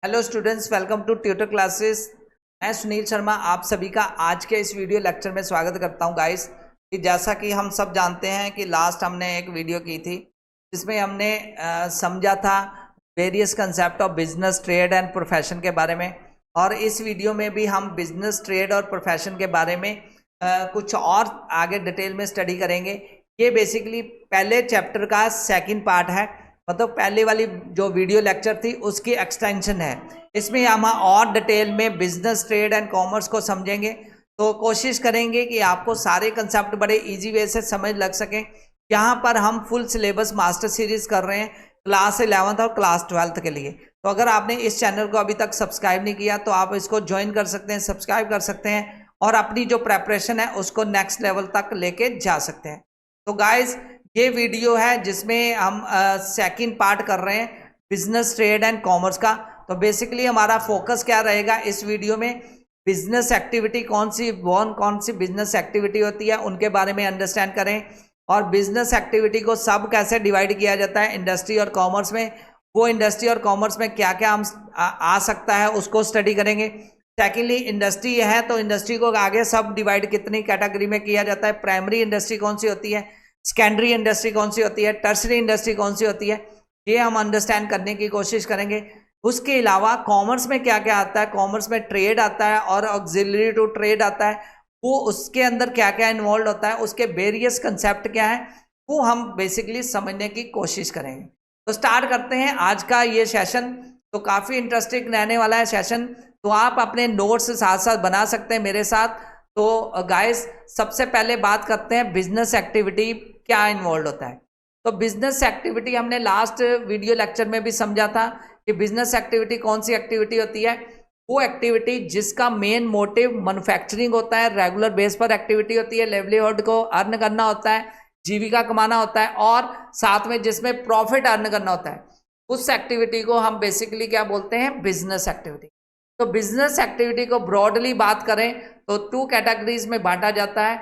Hello students, welcome to tutor classes. मैं सुनील शर्मा आप सभी का आज के इस वीडियो लेक्चर में स्वागत करता हूं गाइस। कि जैसा कि हम सब जानते हैं कि लास्ट हमने एक वीडियो की थी जिसमें हमने समझा था various concept of business, trade and profession के बारे में। और इस वीडियो में भी हम बिजनेस, ट्रेड और प्रोफेशन के बारे में कुछ और आगे डिटेल में स्टडी करेंगे। ये बेसिकली पहले चैप्टर का सेकंड पार्ट है, मतलब पहले वाली जो वीडियो लेक्चर थी उसकी एक्सटेंशन है। इसमें हम और डिटेल में बिजनेस, ट्रेड एंड कॉमर्स को समझेंगे। तो कोशिश करेंगे कि आपको सारे कंसेप्ट बड़े इजी वे से समझ लग सकें। यहाँ पर हम फुल सिलेबस मास्टर सीरीज कर रहे हैं क्लास 11th और क्लास 12th के लिए। तो अगर आपने इस चैनल को अभी तक सब्सक्राइब नहीं किया तो आप इसको ज्वाइन कर सकते हैं, सब्सक्राइब कर सकते हैं और अपनी जो प्रेपरेशन है उसको नेक्स्ट लेवल तक लेके जा सकते हैं। तो गाइज, ये वीडियो है जिसमें हम सेकंड पार्ट कर रहे हैं बिजनेस, ट्रेड एंड कॉमर्स का। तो बेसिकली हमारा फोकस क्या रहेगा इस वीडियो में, बिजनेस एक्टिविटी कौन सी बिजनेस एक्टिविटी होती है उनके बारे में अंडरस्टैंड करें। और बिजनेस एक्टिविटी को सब कैसे डिवाइड किया जाता है इंडस्ट्री और कॉमर्स में, वो इंडस्ट्री और कॉमर्स में क्या क्या हम आ सकता है उसको स्टडी करेंगे। सेकेंडली, इंडस्ट्री है तो इंडस्ट्री को आगे सब डिवाइड कितनी कैटेगरी में किया जाता है, प्राइमरी इंडस्ट्री कौन सी होती है, सेकेंडरी इंडस्ट्री कौन सी होती है, टर्सरी इंडस्ट्री कौन सी होती है, ये हम अंडरस्टैंड करने की कोशिश करेंगे। उसके अलावा कॉमर्स में क्या क्या आता है, कॉमर्स में ट्रेड आता है और ऑक्सिलरी टू ट्रेड आता है, वो उसके अंदर क्या क्या इन्वॉल्व होता है, उसके वेरियस कंसेप्ट क्या है, वो हम बेसिकली समझने की कोशिश करेंगे। तो स्टार्ट करते हैं आज का ये सेशन। तो काफ़ी इंटरेस्टिंग रहने वाला है सेशन, तो आप अपने नोट्स साथ साथ बना सकते हैं मेरे साथ। तो गाइस, सबसे पहले बात करते हैं बिजनेस एक्टिविटी क्या इन्वॉल्व होता है। तो बिजनेस एक्टिविटी हमने लास्ट वीडियो लेक्चर में भी समझा था कि बिजनेस एक्टिविटी कौन सी एक्टिविटी होती है, वो एक्टिविटी जिसका मेन मोटिव मैन्युफैक्चरिंग होता है, रेगुलर बेस पर एक्टिविटी होती है, लेवलीहुड को अर्न करना होता है, जीविका कमाना होता है और साथ में जिसमें प्रॉफिट अर्न करना होता है, उस एक्टिविटी को हम बेसिकली क्या बोलते हैं, बिजनेस एक्टिविटी। तो बिजनेस एक्टिविटी को ब्रॉडली बात करें तो 2 कैटेगरीज में बांटा जाता है।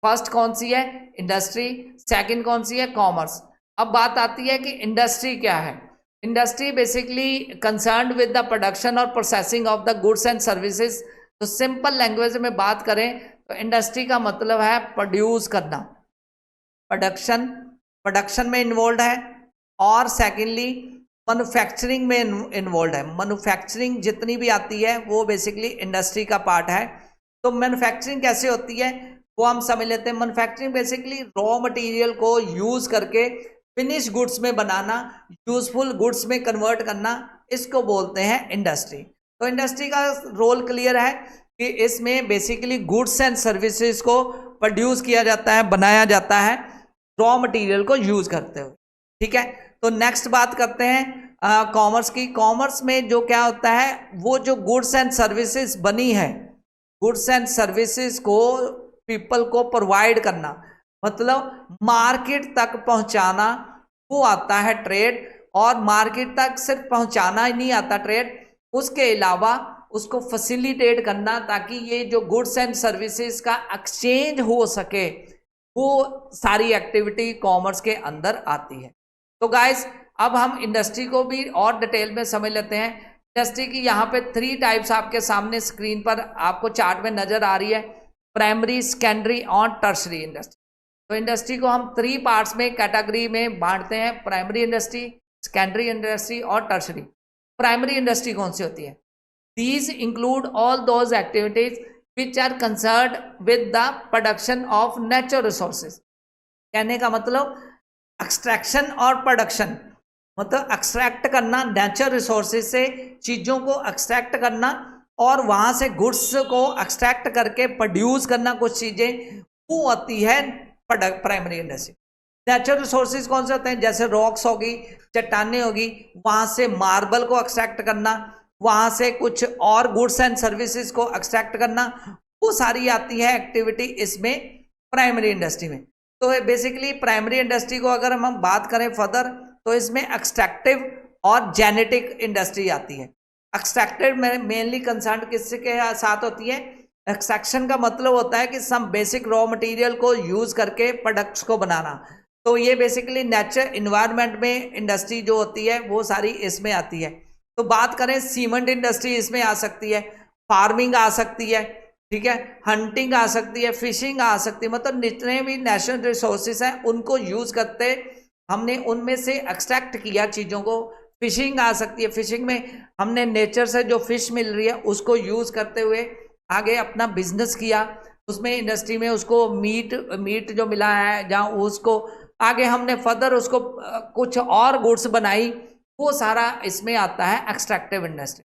फर्स्ट कौन सी है, इंडस्ट्री, सेकंड कौन सी है, कॉमर्स। अब बात आती है कि इंडस्ट्री क्या है। Industry basically concerned with the production और processing of the goods and services. तो सिंपल लैंग्वेज में बात करें तो इंडस्ट्री का मतलब है प्रोड्यूस करना, प्रोडक्शन में इन्वॉल्व है। और सेकेंडली मैन्युफैक्चरिंग में इन्वॉल्व है। मैन्युफैक्चरिंग जितनी भी आती है वो बेसिकली इंडस्ट्री का पार्ट है। तो मैन्युफैक्चरिंग कैसे होती है वो हम समझ लेते हैं। मैन्युफैक्चरिंग बेसिकली रॉ मटेरियल को यूज करके फिनिश गुड्स में बनाना, यूजफुल गुड्स में कन्वर्ट करना, इसको बोलते हैं इंडस्ट्री। तो इंडस्ट्री का रोल क्लियर है कि इसमें बेसिकली गुड्स एंड सर्विसेज को प्रोड्यूस किया जाता है, बनाया जाता है रॉ मटेरियल को यूज करते हुए। ठीक है, तो नेक्स्ट बात करते हैं कॉमर्स की। कॉमर्स में जो क्या होता है, वो जो गुड्स एंड सर्विसेज बनी है, गुड्स एंड सर्विसेज को पीपल को प्रोवाइड करना, मतलब मार्केट तक पहुंचाना, वो आता है ट्रेड। और मार्केट तक सिर्फ पहुंचाना ही नहीं आता ट्रेड, उसके अलावा उसको फैसिलिटेट करना ताकि ये जो गुड्स एंड सर्विसेज का एक्सचेंज हो सके, वो सारी एक्टिविटी कॉमर्स के अंदर आती है। तो गाइस, अब हम इंडस्ट्री को भी और डिटेल में समझ लेते हैं। इंडस्ट्री की यहाँ पे 3 टाइप्स आपके सामने स्क्रीन पर आपको चार्ट में नजर आ रही है, प्राइमरी, सेकेंडरी और टर्सरी इंडस्ट्री। तो इंडस्ट्री को हम 3 पार्ट्स में कैटेगरी में बांटते हैं, प्राइमरी इंडस्ट्री, सेकेंडरी इंडस्ट्री और टर्सरी। प्राइमरी इंडस्ट्री कौन सी होती है? These include all those activities which are concerned with the production of natural resources. कहने का मतलब एक्सट्रैक्शन और प्रोडक्शन, मतलब एक्सट्रैक्ट करना नेचुरल रिसोर्सेज से, चीज़ों को एक्सट्रैक्ट करना और वहाँ से गुड्स को एक्सट्रैक्ट करके प्रोड्यूस करना कुछ चीज़ें, वो आती है प्राइमरी इंडस्ट्री। नेचुरल रिसोर्सेज कौन से होते हैं? जैसे रॉक्स होगी, चट्टानें होगी, वहाँ से मार्बल को एक्सट्रैक्ट करना, वहाँ से कुछ और गुड्स एंड सर्विसेज को एक्सट्रैक्ट करना, वो सारी आती है एक्टिविटी इसमें प्राइमरी इंडस्ट्री में। तो बेसिकली प्राइमरी इंडस्ट्री को अगर हम बात करें फर्दर तो इसमें एक्सट्रैक्टिव और जेनेटिक इंडस्ट्री आती है। एक्सट्रैक्टिव में मेनली कंसर्न किसके साथ होती है? एक्सट्रैक्शन का मतलब होता है कि सम बेसिक रॉ मटेरियल को यूज करके प्रोडक्ट्स को बनाना। तो ये बेसिकली नेचर इन्वायरमेंट में इंडस्ट्री जो होती है वो सारी इसमें आती है। तो बात करें सीमेंट इंडस्ट्री इसमें आ सकती है, फार्मिंग आ सकती है, ठीक है, हंटिंग आ सकती है, फिशिंग आ सकती है, मतलब जितने भी नेचुरल रिसोर्सेज हैं उनको यूज करते हमने उनमें से एक्सट्रैक्ट किया चीज़ों को। फिशिंग आ सकती है, फिशिंग में हमने नेचर से जो फिश मिल रही है उसको यूज करते हुए आगे अपना बिजनेस किया, उसमें इंडस्ट्री में उसको मीट जो मिला है जहाँ उसको आगे हमने फर्दर उसको कुछ और गुड्स बनाई, वो सारा इसमें आता है एक्सट्रैक्टिव इंडस्ट्री।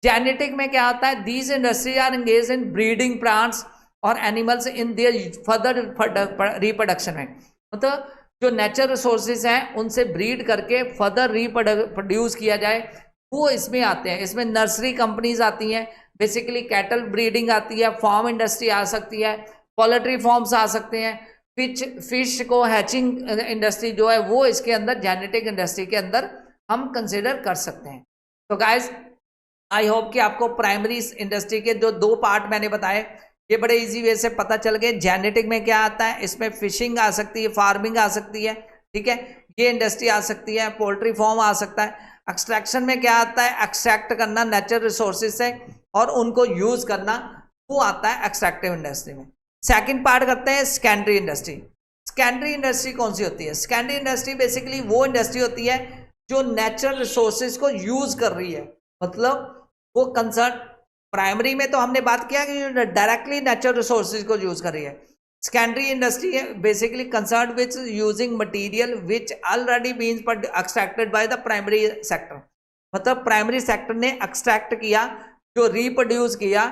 जेनेटिक में क्या आता है, these industry are engage in breeding plants और animals in their further reproduction में, मतलब जो नेचुरल रिसोर्सेज हैं उनसे ब्रीड करके फर्दर रिप्रोड्यूस किया जाए, वो इसमें आते हैं। इसमें नर्सरी कंपनीज आती हैं, बेसिकली कैटल ब्रीडिंग आती है, फार्म इंडस्ट्री आ सकती है, पोल्ट्री फार्म्स आ सकते हैं, फिश को हैचिंग इंडस्ट्री जो है वो इसके अंदर जेनेटिक इंडस्ट्री के अंदर हम कंसिडर कर सकते हैं। तो गाइज आई होप कि आपको प्राइमरी इंडस्ट्री के जो 2 पार्ट मैंने बताए ये बड़े इजी वे से पता चल गए। जेनेटिक में क्या आता है, इसमें फिशिंग आ सकती है, फार्मिंग आ सकती है, ठीक है, ये इंडस्ट्री आ सकती है, पोल्ट्री फार्म आ सकता है। एक्सट्रैक्शन में क्या आता है, एक्सट्रैक्ट करना नेचुरल रिसोर्सेज से और उनको यूज करना, वो आता है एक्सट्रैक्टिव इंडस्ट्री में। सेकंड पार्ट करते हैं सेकेंडरी इंडस्ट्री। सेकेंडरी इंडस्ट्री कौन सी होती है? सेकेंडरी इंडस्ट्री बेसिकली वो इंडस्ट्री होती है जो नेचुरल रिसोर्सेज को यूज कर रही है, मतलब वो कंसर्न, प्राइमरी में तो हमने बात किया कि डायरेक्टली नेचुरल रिसोर्सेज को यूज कर रही है। सेकेंडरी इंडस्ट्री है basically concern which using material which already been extracted by the primary sector, मतलब प्राइमरी सेक्टर ने एक्सट्रैक्ट किया, जो रिप्रोड्यूस किया,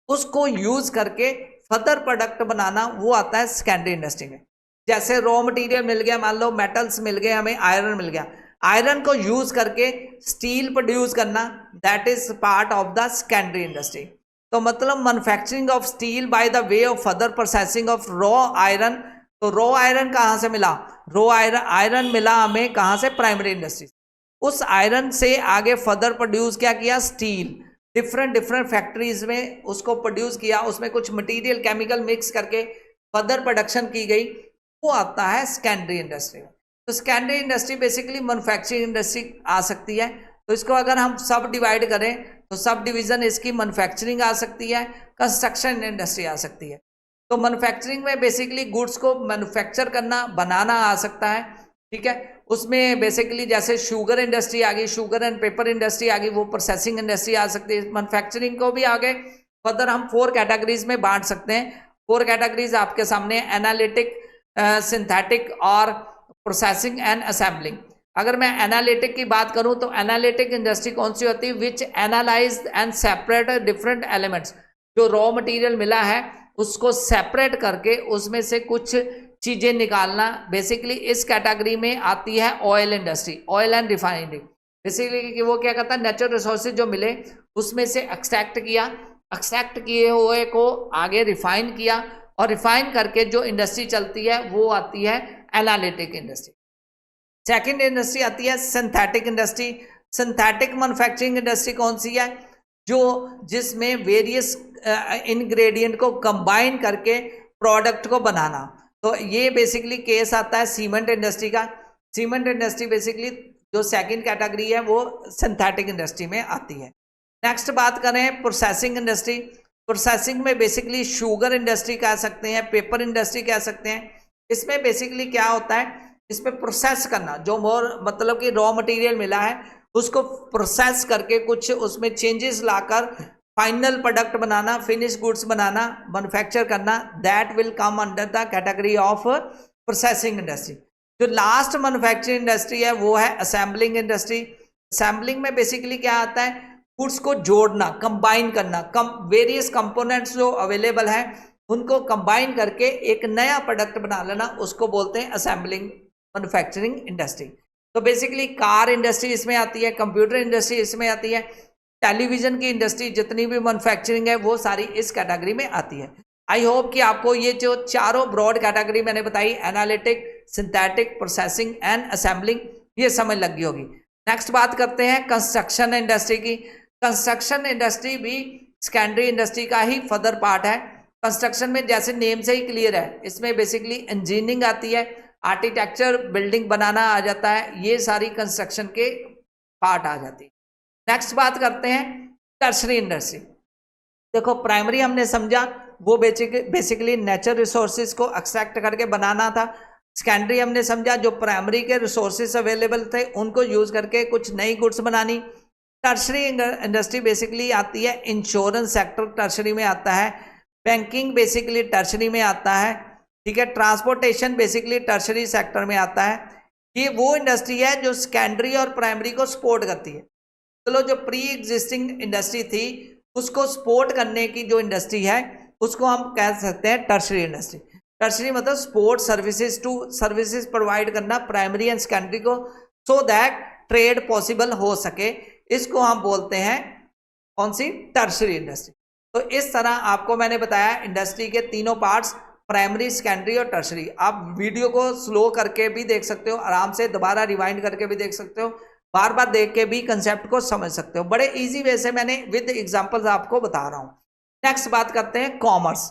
उसको यूज करके फर्दर प्रोडक्ट बनाना, वो आता है सेकेंडरी इंडस्ट्री में। जैसे रॉ मटेरियल मिल गया, मान लो मेटल्स मिल गए, हमें आयरन मिल गया, आयरन को यूज करके स्टील प्रोड्यूस करना, that is part of the secondary industry. तो मतलब manufacturing of steel by the way of further processing of raw iron. तो रॉ आयरन कहाँ से मिला? रॉ आयरन मिला हमें कहाँ से? Primary industry. उस आयरन से आगे फर्दर प्रोड्यूस क्या किया? स्टील। डिफरेंट फैक्ट्रीज में उसको प्रोड्यूस किया, उसमें कुछ मटेरियल केमिकल मिक्स करके फर्दर प्रोडक्शन की गई, वो आता है सेकेंडरी इंडस्ट्री में। तो secondary industry basically manufacturing industry आ सकती है। तो इसको अगर हम सब डिवाइड करें तो सब डिवीजन इसकी मैन्युफैक्चरिंग आ सकती है, कंस्ट्रक्शन इंडस्ट्री आ सकती है। तो मैन्युफैक्चरिंग में बेसिकली गुड्स को मैन्युफैक्चर करना, बनाना आ सकता है, ठीक है। उसमें बेसिकली जैसे शुगर इंडस्ट्री आ गई, शुगर एंड पेपर इंडस्ट्री आ गई, वो प्रोसेसिंग इंडस्ट्री आ सकती है। मैन्युफैक्चरिंग को भी आगे फर्दर हम 4 कैटेगरीज में बांट सकते हैं। 4 कैटेगरीज आपके सामने, एनालिटिक, सिंथेटिक और प्रोसेसिंग एंड असेंबलिंग। अगर मैं एनालिटिक की बात करूं तो एनालिटिक इंडस्ट्री कौन सी होती है? Which analyse and separate different elements. जो रॉ मटेरियल मिला है उसको सेपरेट करके उसमें से कुछ चीजें निकालना, बेसिकली इस कैटेगरी में आती है oil industry, oil and refinery. Basically वो क्या करता है, नेचुरल रिसोर्सेज जो मिले उसमें से एक्सट्रैक्ट किया, एक्सट्रैक्ट किए हुए को आगे रिफाइन किया, और रिफाइन करके जो इंडस्ट्री चलती है वो आती है एनालिटिक इंडस्ट्री। सेकंड इंडस्ट्री आती है synthetic industry. Synthetic manufacturing industry कौन सी है? जो जिसमें वेरियस इंग्रेडिएंट को कंबाइन करके प्रोडक्ट को बनाना। तो ये बेसिकली केस आता है सीमेंट इंडस्ट्री का। सीमेंट इंडस्ट्री बेसिकली जो सेकंड कैटेगरी है वो सिंथेटिक इंडस्ट्री में आती है। नेक्स्ट बात करें प्रोसेसिंग इंडस्ट्री। प्रोसेसिंग में बेसिकली शुगर इंडस्ट्री कह सकते हैं, पेपर इंडस्ट्री कह सकते हैं। इसमें बेसिकली क्या होता है, इसमें प्रोसेस करना, जो मोर मतलब कि रॉ मटेरियल मिला है उसको प्रोसेस करके कुछ उसमें चेंजेस लाकर फाइनल प्रोडक्ट बनाना, फिनिश गुड्स बनाना, मैन्युफैक्चर करना, that will come under the category of processing industry. जो लास्ट मैन्युफैक्चरिंग इंडस्ट्री है वो है असेंबलिंग इंडस्ट्री। असेंबलिंग में बेसिकली क्या आता है, गुड्स को जोड़ना, कंबाइन करना, वेरियस कंपोनेंट्स जो अवेलेबल हैं उनको कंबाइन करके एक नया प्रोडक्ट बना लेना, उसको बोलते हैं असेंबलिंग मैन्युफैक्चरिंग इंडस्ट्री। तो बेसिकली कार इंडस्ट्री इसमें आती है, कंप्यूटर इंडस्ट्री इसमें आती है, टेलीविजन की इंडस्ट्री, जितनी भी मैन्युफैक्चरिंग है वो सारी इस कैटेगरी में आती है। आई होप कि आपको ये जो चारों ब्रॉड कैटेगरी मैंने बताई, analytic, synthetic, processing and assembling, ये समझ लग गई होगी। नेक्स्ट बात करते हैं कंस्ट्रक्शन इंडस्ट्री की। कंस्ट्रक्शन इंडस्ट्री भी सेकेंडरी इंडस्ट्री का ही फर्दर पार्ट है। कंस्ट्रक्शन में जैसे नेम से ही क्लियर है, इसमें बेसिकली इंजीनियरिंग आती है, आर्किटेक्चर, बिल्डिंग बनाना आ जाता है, ये सारी कंस्ट्रक्शन के पार्ट आ जाती है। नेक्स्ट बात करते हैं टर्शरी इंडस्ट्री। देखो प्राइमरी हमने समझा, वो बेसिकली नेचुरल रिसोर्सेज को एक्सट्रैक्ट करके बनाना था। सेकेंडरी हमने समझा, जो प्राइमरी के रिसोर्सेज अवेलेबल थे उनको यूज करके कुछ नई गुड्स बनानी। टर्शरी इंडस्ट्री बेसिकली आती है इंश्योरेंस सेक्टर टर्शरी में आता है, बैंकिंग बेसिकली टर्शरी में आता है, ठीक है, ट्रांसपोर्टेशन बेसिकली टर्शरी सेक्टर में आता है। ये वो इंडस्ट्री है जो सेकेंडरी और प्राइमरी को सपोर्ट करती है। चलो जो प्री एग्जिस्टिंग इंडस्ट्री थी उसको सपोर्ट करने की जो इंडस्ट्री है उसको हम कह सकते हैं टर्शरी इंडस्ट्री। टर्शरी मतलब support services to services provide करना प्राइमरी एंड सेकेंडरी को, सो दैट ट्रेड पॉसिबल हो सके, इसको हम बोलते हैं कौन सी, टर्शरी इंडस्ट्री। तो इस तरह आपको मैंने बताया इंडस्ट्री के तीनों पार्ट्स, प्राइमरी, सेकेंडरी और टर्शरी। आप वीडियो को स्लो करके भी देख सकते हो, आराम से दोबारा रिवाइंड करके भी देख सकते हो, बार बार देख के भी कंसेप्ट को समझ सकते हो। बड़े इजी वे से मैंने विद एग्जांपल्स आपको बता रहा हूं। नेक्स्ट बात करते हैं कॉमर्स।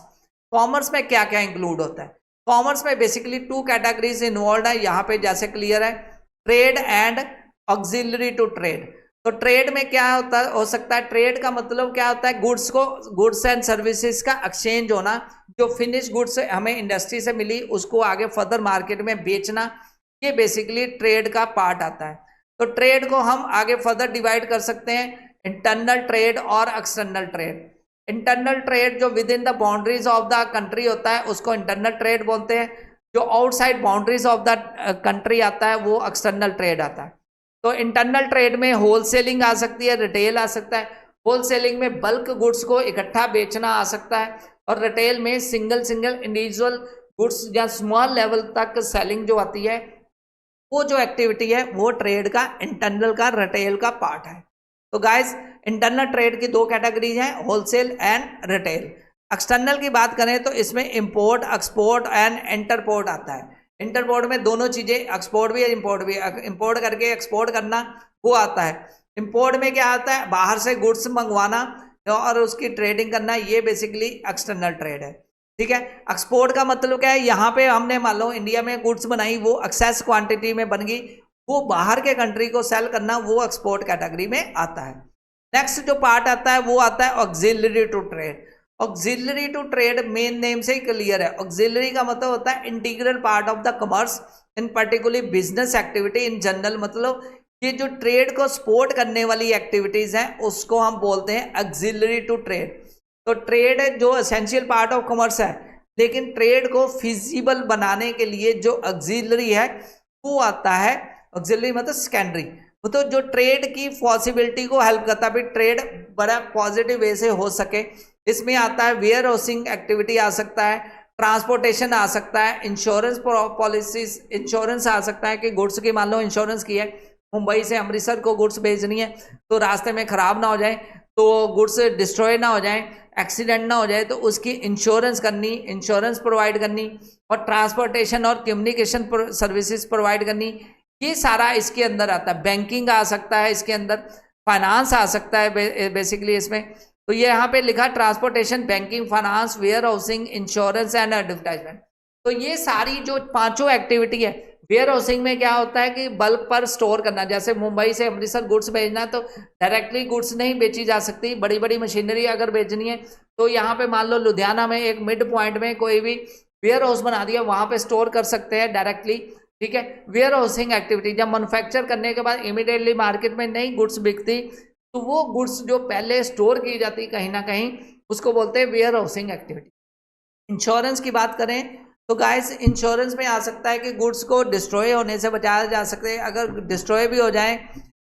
कॉमर्स में क्या क्या इंक्लूड होता है? कॉमर्स में बेसिकली 2 कैटेगरीज इन्वॉल्व है, यहाँ पे जैसे क्लियर है, trade and auxiliary to trade. तो ट्रेड में क्या होता हो सकता है, ट्रेड का मतलब क्या होता है, गुड्स एंड सर्विसेज का एक्सचेंज होना, जो फिनिश गुड्स हमें इंडस्ट्री से मिली उसको आगे फर्दर मार्केट में बेचना, ये बेसिकली ट्रेड का पार्ट आता है। तो ट्रेड को हम आगे फर्दर डिवाइड कर सकते हैं इंटरनल ट्रेड और एक्सटर्नल ट्रेड। इंटरनल ट्रेड जो with in the boundaries of the country होता है उसको इंटरनल ट्रेड बोलते हैं, जो outside boundaries of the country आता है वो एक्सटर्नल ट्रेड आता है। तो इंटरनल ट्रेड में होलसेलिंग आ सकती है, रिटेल आ सकता है। होलसेलिंग में बल्क गुड्स को इकट्ठा बेचना आ सकता है, और रिटेल में सिंगल इंडिविजुअल गुड्स या स्मॉल लेवल तक सेलिंग जो आती है, वो जो एक्टिविटी है वो ट्रेड का इंटरनल का रिटेल का पार्ट है। तो गाइस इंटरनल ट्रेड की 2 कैटेगरीज हैं, होलसेल एंड रिटेल। एक्सटर्नल की बात करें तो इसमें इंपोर्ट, एक्सपोर्ट एंड इंटरपोर्ट आता है। इंटरपोर्ट में दोनों चीजें, एक्सपोर्ट भी है इंपोर्ट भी, इंपोर्ट करके एक्सपोर्ट करना वो आता है। इंपोर्ट में क्या आता है, बाहर से गुड्स मंगवाना और उसकी ट्रेडिंग करना, ये बेसिकली एक्सटर्नल ट्रेड है, ठीक है। एक्सपोर्ट का मतलब क्या है, यहाँ पे हमने मान लो इंडिया में गुड्स बनाई, वो एक्सेस क्वांटिटी में बन गई, वो बाहर के कंट्री को सेल करना, वो एक्सपोर्ट कैटेगरी में आता है। नेक्स्ट जो पार्ट आता है वो आता है auxiliary to trade. Auxiliary to trade main name से ही क्लियर है। ऑक्सिलरी का मतलब होता है integral part of the commerce, in particular business activity in general, मतलब ये जो ट्रेड को सपोर्ट करने वाली एक्टिविटीज हैं उसको हम बोलते हैं ऑक्सिलरी टू ट्रेड। तो ट्रेड जो एसेंशियल पार्ट ऑफ कॉमर्स है, लेकिन ट्रेड को फिजिबल बनाने के लिए जो ऑक्सिलरी है वो आता है, ऑक्सिलरी मतलब सेकेंडरी, मतलब जो ट्रेड की पॉसिबिलिटी को हेल्प करता है, ट्रेड बड़ा पॉजिटिव वे से हो सके। इसमें आता है वेयर हाउसिंग एक्टिविटी आ सकता है, ट्रांसपोर्टेशन आ सकता है, इंश्योरेंस पॉलिसीज, इंश्योरेंस आ सकता है कि गुड्स की मान लो इंश्योरेंस की है, मुंबई से अमृतसर को गुड्स भेजनी है, तो रास्ते में खराब ना हो जाए, तो गुड्स डिस्ट्रॉय ना हो जाए, एक्सीडेंट ना हो जाए, तो उसकी इंश्योरेंस करनी, इंश्योरेंस प्रोवाइड करनी, और ट्रांसपोर्टेशन और कम्युनिकेशन सर्विसेज प्रोवाइड करनी, ये सारा इसके अंदर आता है। बैंकिंग आ सकता है इसके अंदर, फाइनेंस आ सकता है बेसिकली इसमें। तो ये यहाँ पे लिखा transportation, banking, finance, warehousing, insurance and advertisement. तो ये सारी जो 5 एक्टिविटी है, वेयर हाउसिंग में क्या होता है कि बल्क पर स्टोर करना, जैसे मुंबई से अमृतसर गुड्स भेजना, तो डायरेक्टली गुड्स नहीं बेची जा सकती, बड़ी बड़ी मशीनरी अगर बेचनी है तो यहाँ पे मान लो लुधियाना में एक मिड पॉइंट में कोई भी वेयर हाउस बना दिया, वहां पे स्टोर कर सकते हैं डायरेक्टली, ठीक है। वेयर हाउसिंग एक्टिविटी, जब मैन्युफैक्चर करने के बाद इमीडिएटली मार्केट में नई गुड्स बिकती, तो वो गुड्स जो पहले स्टोर की जाती कहीं ना कहीं, उसको बोलते हैं वेयर हाउसिंग एक्टिविटी। इंश्योरेंस की बात करें तो गाइस इंश्योरेंस में आ सकता है कि गुड्स को डिस्ट्रॉय होने से बचाया जा सके, अगर डिस्ट्रॉय भी हो जाए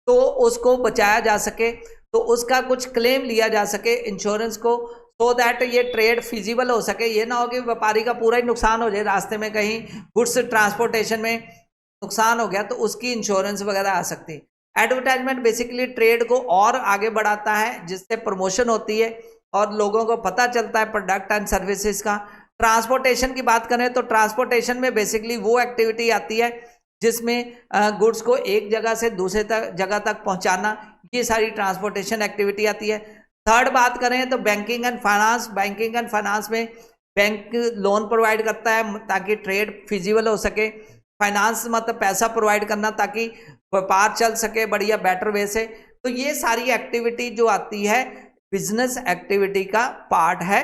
तो उसको बचाया जा सके, तो उसका कुछ क्लेम लिया जा सके इंश्योरेंस को, सो दैट ये ट्रेड फिजिबल हो सके। ये ना हो कि व्यापारी का पूरा ही नुकसान हो जाए, रास्ते में कहीं गुड्स ट्रांसपोर्टेशन में नुकसान हो गया तो उसकी इंश्योरेंस वगैरह आ सकती है। एडवर्टाइजमेंट बेसिकली ट्रेड को और आगे बढ़ाता है, जिससे प्रमोशन होती है और लोगों को पता चलता है प्रोडक्ट एंड सर्विसेज का। ट्रांसपोर्टेशन की बात करें तो ट्रांसपोर्टेशन में बेसिकली वो एक्टिविटी आती है जिसमें गुड्स को एक जगह से दूसरे जगह तक पहुंचाना, ये सारी ट्रांसपोर्टेशन एक्टिविटी आती है। थर्ड बात करें तो banking and finance. Banking and finance में बैंक लोन प्रोवाइड करता है ताकि ट्रेड फिजिबल हो सके। फाइनेंस मतलब पैसा प्रोवाइड करना ताकि व्यापार चल सके बढ़िया बेटर वे से। तो ये सारी एक्टिविटी जो आती है बिजनेस एक्टिविटी का पार्ट है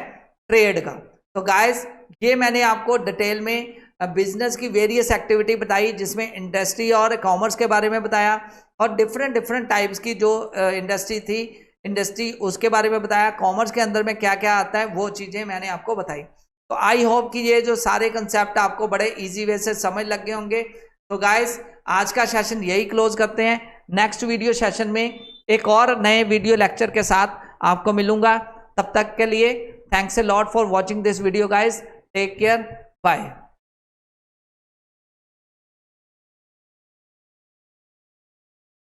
ट्रेड का। तो गाइस ये मैंने आपको डिटेल में बिजनेस की वेरियस एक्टिविटी बताई, जिसमें इंडस्ट्री और कॉमर्स के बारे में बताया और डिफरेंट टाइप्स की जो इंडस्ट्री उसके बारे में बताया। कॉमर्स के अंदर में क्या क्या आता है वो चीज़ें मैंने आपको बताई। तो आई होप कि ये जो सारे कंसेप्ट आपको बड़े इजी वे से समझ लग गए होंगे। तो गाइस आज का सेशन यही क्लोज करते हैं। नेक्स्ट वीडियो सेशन में एक और नए वीडियो लेक्चर के साथ आपको मिलूंगा। तब तक के लिए thanks a lot for watching this video guys. Take care, bye.